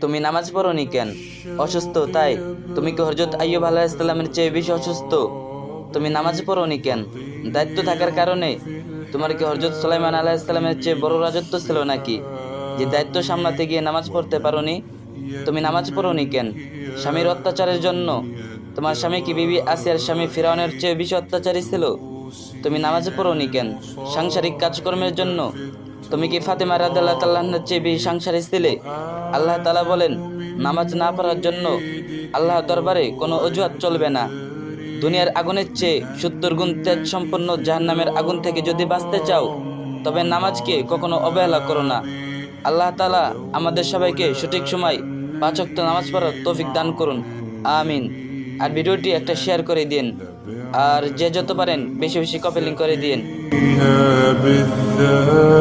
তুমি নামাজ পড়োনি কেন? অসুস্থ তাই? তুমি কি হযরত আইয়ুব আলাইহিস সালামের চেয়ে বেশি অসুস্থ? তুমি নামাজ পড়োনি কেন? দায়িত্ব থাকার কারণে? তোমার কি হযরত সুলাইমান আলাইহিস সালামের চেয়ে বড় রাজত্ব ছিল নাকি, যে দায়িত্ব সামলাতে গিয়ে নামাজ পড়তে পারোনি? তুমি নামাজ পড়োনি কেন? স্বামীর অত্যাচারের জন্য? তোমার স্বামী কি বিবি আসিয়ার স্বামী ফিরআউনের চেয়ে বেশি অত্যাচারী ছিল? তুমি নামাজ পড়োনি কেন? সাংসারিক কাজকর্মের জন্য? তুমি কি ফাতেমা রাদিয়াল্লাহু তাআলা আনহার চেয়ে বেশি সাংসারিক ছিলে? আল্লাহ তাআলা বলেন, নামাজ না পড়ার জন্য আল্লাহর দরবারে কোনো অজুহাত চলবে না। দুনিয়ার আগুনের চেয়ে ৭০ গুণ তেজ সম্পন্ন জাহান্নামের আগুন থেকে যদি বাঁচতে চাও, তবে নামাজকে কখনো অবহেলা করো না। আল্লাহ তাআলা আমাদের সবাইকে সঠিক সময় ৫ ওয়াক্ত নামাজ পড়ার তৌফিক দান করুন, আমিন। আর ভিডিওটি একটা শেয়ার করে দিন, আর যে যত পারেন বেশি বেশি কপি লিঙ্ক করে দিন। بالذات